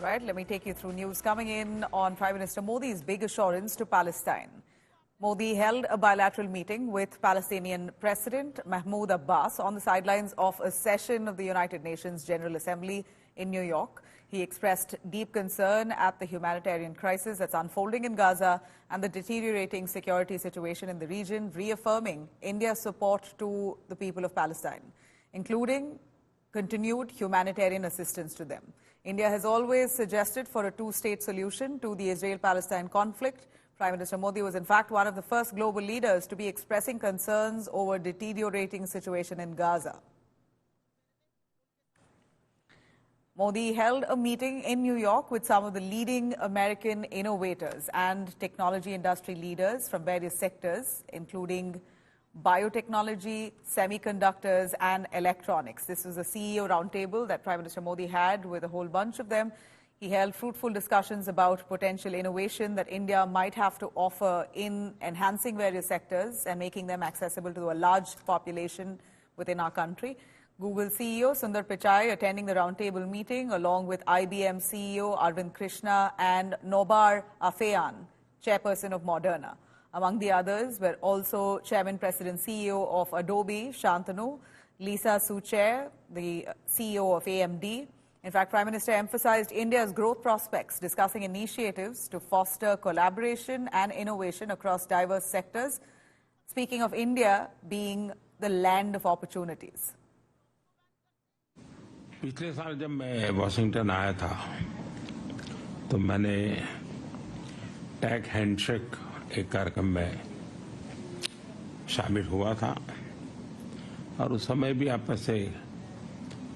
right, let me take you through news coming in on Prime Minister Modi's big assurance to Palestine. Modi held a bilateral meeting with Palestinian President Mahmoud Abbas on the sidelines of a session of the United Nations General Assembly in New York. He expressed deep concern at the humanitarian crisis that's unfolding in Gaza and the deteriorating security situation in the region, reaffirming India's support to the people of Palestine, including continued humanitarian assistance to them. India has always suggested for a two-state solution to the Israel-Palestine conflict. Prime Minister Modi was in fact one of the first global leaders to be expressing concerns over deteriorating situation in Gaza. Modi held a meeting in New York with some of the leading American innovators and technology industry leaders from various sectors, including biotechnology, semiconductors, and electronics. This was a CEO roundtable that Prime Minister Modi had with a whole bunch of them. He held fruitful discussions about potential innovation that India might have to offer in enhancing various sectors and making them accessible to a large population within our country. Google CEO Sundar Pichai attending the roundtable meeting along with IBM CEO Arvind Krishna and Nobar Afeyan, chairperson of Moderna. Among the others were also Chairman President CEO of Adobe, Shantanu, Lisa Sucher, the CEO of AMD. In fact, Prime Minister emphasized India's growth prospects, discussing initiatives to foster collaboration and innovation across diverse sectors, speaking of India being the land of opportunities. पिछले साल जब मैं Washington आया था तो मैंने tag handshake एक कार्यक्रम में शामिल हुआ था और उस समय भी आप में से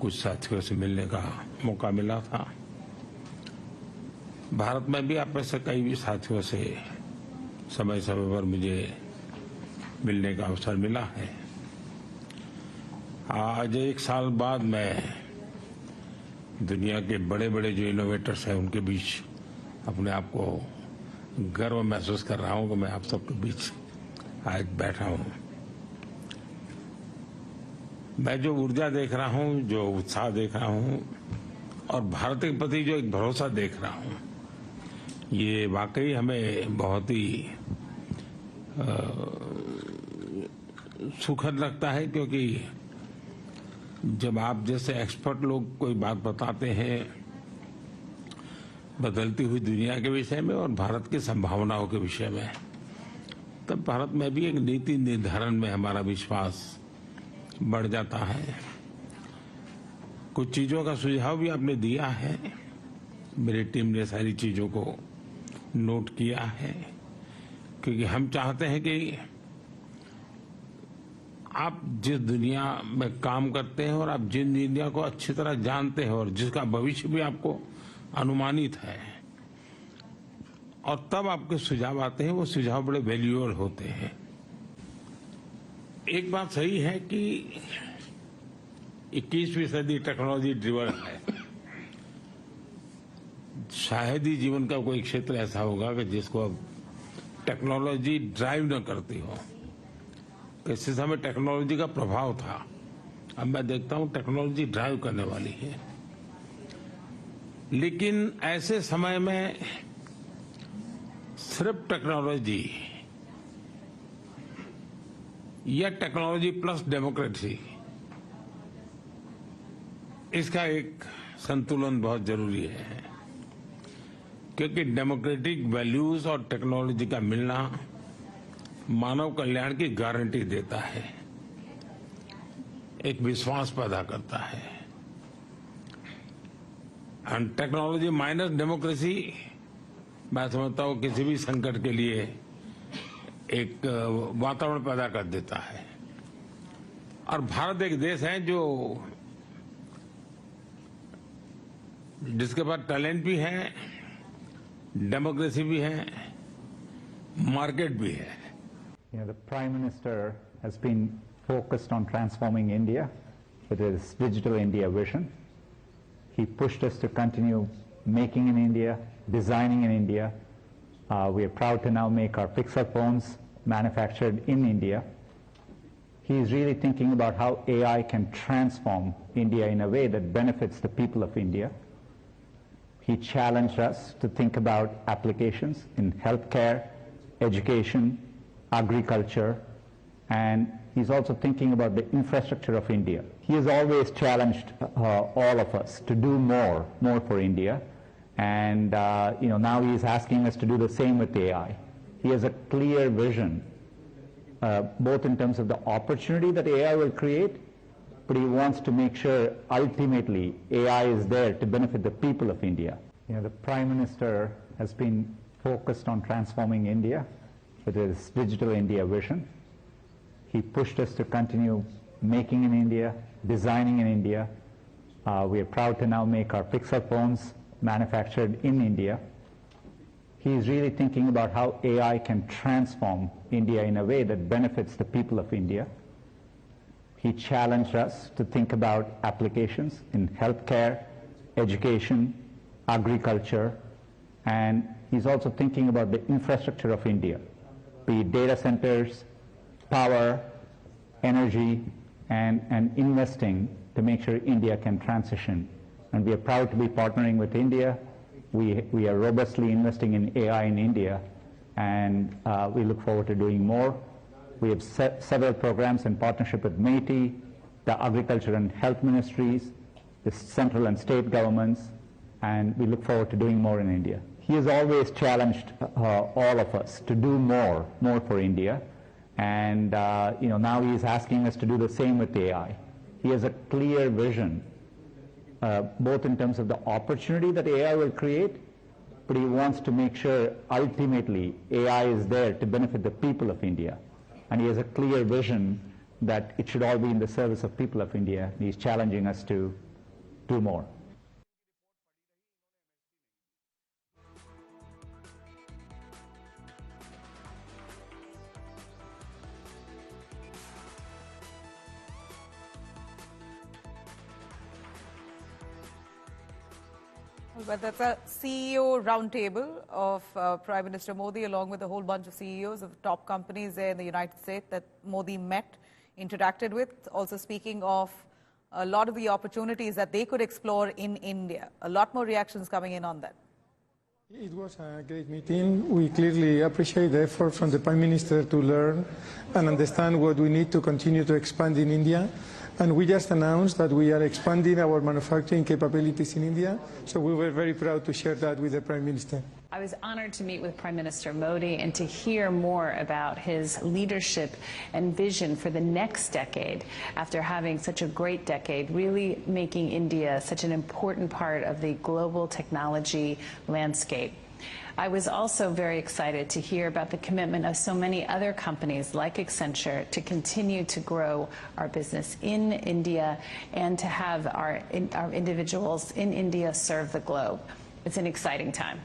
कुछ साथियों से मिलने का मौका मिला था। भारत में भी आप में से कई भी साथियों से समय समय पर मुझे मिलने का अवसर मिला है। आज एक साल बाद मैं दुनिया के बड़े बड़े जो इनोवेटर्स हैं उनके बीच अपने आप को गर्व महसूस कर रहा हूं कि मैं आप सबके बीच आज बैठा हूं। मैं जो ऊर्जा देख रहा हूं, जो उत्साह देख रहा हूं और भारत के प्रति जो एक भरोसा देख रहा हूं, ये वाकई हमें बहुत ही सुखद लगता है, क्योंकि जब आप जैसे एक्सपर्ट लोग कोई बात बताते हैं बदलती हुई दुनिया के विषय में और भारत की संभावनाओं के विषय में, तब भारत में भी एक नीति निर्धारण में हमारा विश्वास बढ़ जाता है। कुछ चीजों का सुझाव भी आपने दिया है, मेरी टीम ने सारी चीजों को नोट किया है, क्योंकि हम चाहते हैं कि आप जिस दुनिया में काम करते हैं और आप जिन दुनिया को अच्छी तरह जानते हैं और जिसका भविष्य भी आपको अनुमानित है, और तब आपके सुझाव आते हैं, वो सुझाव बड़े वैल्यूएबल होते हैं। एक बात सही है कि 21वीं सदी टेक्नोलॉजी ड्रिवन है। शायद ही जीवन का कोई क्षेत्र ऐसा होगा कि जिसको अब टेक्नोलॉजी ड्राइव न करती हो। किसी समय टेक्नोलॉजी का प्रभाव था, अब मैं देखता हूं टेक्नोलॉजी ड्राइव करने वाली है। लेकिन ऐसे समय में सिर्फ टेक्नोलॉजी या टेक्नोलॉजी प्लस डेमोक्रेसी, इसका एक संतुलन बहुत जरूरी है, क्योंकि डेमोक्रेटिक वैल्यूज और टेक्नोलॉजी का मिलना मानव कल्याण की गारंटी देता है, एक विश्वास पैदा करता है। एंड टेक्नोलॉजी माइनस डेमोक्रेसी, मैं समझता हूं किसी भी संकट के लिए एक वातावरण पैदा कर देता है। और भारत एक देश है जिसके पास टैलेंट भी है, डेमोक्रेसी भी है, मार्केट भी है। The Prime Minister has been focused on transforming India with his Digital India vision. He pushed us to continue making in India, designing in India. We are proud to now make our Pixel phones manufactured in India. He is really thinking about how AI can transform India in a way that benefits the people of India. He challenged us to think about applications in healthcare, education, agriculture, and he's also thinking about the infrastructure of India. He has always challenged all of us to do more for India, and now he's asking us to do the same with AI. He has a clear vision, both in terms of the opportunity that AI will create, but he wants to make sure ultimately AI is there to benefit the people of India. The Prime Minister has been focused on transforming India with his Digital India vision. He pushed us to continue making in India, designing in India. We are proud to now make our Pixel phones manufactured in India. He is really thinking about how AI can transform India in a way that benefits the people of India. He challenged us to think about applications in healthcare, education, agriculture, and he's also thinking about the infrastructure of India, be it data centers, power, energy, and investing to make sure India can transition. And we are proud to be partnering with India. We are robustly investing in AI in India, and we look forward to doing more. We have several programs in partnership with MeitY, the Agriculture and Health Ministries, the central and state governments, and we look forward to doing more in India. He has always challenged all of us to do more for India, and now he is asking us to do the same with AI. He has a clear vision, both in terms of the opportunity that AI will create, but he wants to make sure ultimately AI is there to benefit the people of India. And he has a clear vision that it should all be in the service of people of India. He's challenging us to do more. But that's a CEO roundtable of Prime Minister Modi, along with a whole bunch of CEOs of top companies there in the United States that Modi met, interacted with, also speaking of a lot of the opportunities that they could explore in India. A lot more reactions coming in on that. It was a great meeting. We clearly appreciate the effort from the Prime Minister to learn and understand what we need to continue to expand in India. And we just announced that we are expanding our manufacturing capabilities in India, so we were very proud to share that with the Prime Minister. I was honored to meet with Prime Minister Modi and to hear more about his leadership and vision for the next decade after having such a great decade, really making India such an important part of the global technology landscape. I was also very excited to hear about the commitment of so many other companies like Accenture to continue to grow our business in India and to have our individuals in India serve the globe. It's an exciting time.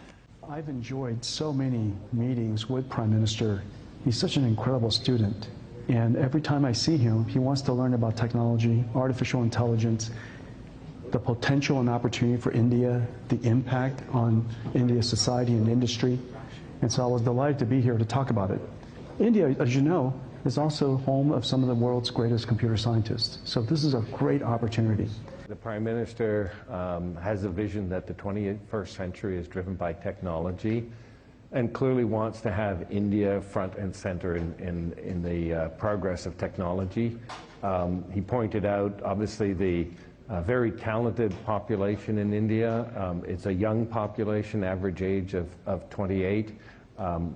I've enjoyed so many meetings with Prime Minister. He's such an incredible student. And every time I see him, he wants to learn about technology, artificial intelligence, the potential and opportunity for India, the impact on India's society and industry. And so I was delighted to be here to talk about it. India, as you know, is also home of some of the world's greatest computer scientists. So this is a great opportunity. The Prime Minister has a vision that the 21st century is driven by technology and clearly wants to have India front and center in the progress of technology. He pointed out, obviously, the very talented population in India. It's a young population, average age of 28.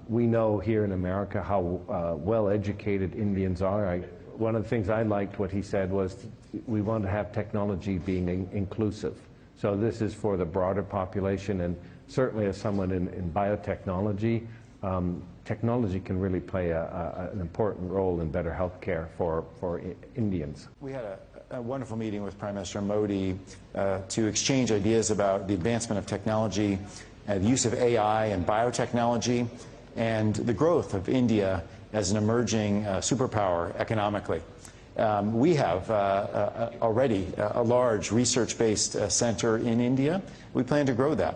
We know here in America how well-educated Indians are. One of the things I liked what he said was we want to have technology being inclusive. So this is for the broader population, and certainly as someone in biotechnology, technology can really play an important role in better health care for Indians. We had a wonderful meeting with Prime Minister Modi to exchange ideas about the advancement of technology, the use of AI and biotechnology, and the growth of India as an emerging superpower economically. We have already a large research-based center in India. We plan to grow that.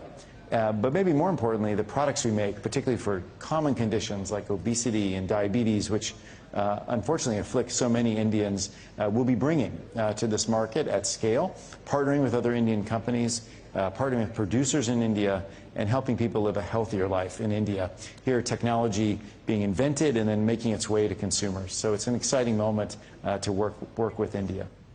But maybe more importantly, the products we make, particularly for common conditions like obesity and diabetes, which unfortunately afflicts so many Indians, we'll be bringing to this market at scale, partnering with other Indian companies, partnering with producers in India, and helping people live a healthier life in India. Here, technology being invented and then making its way to consumers. So it's an exciting moment to work with India.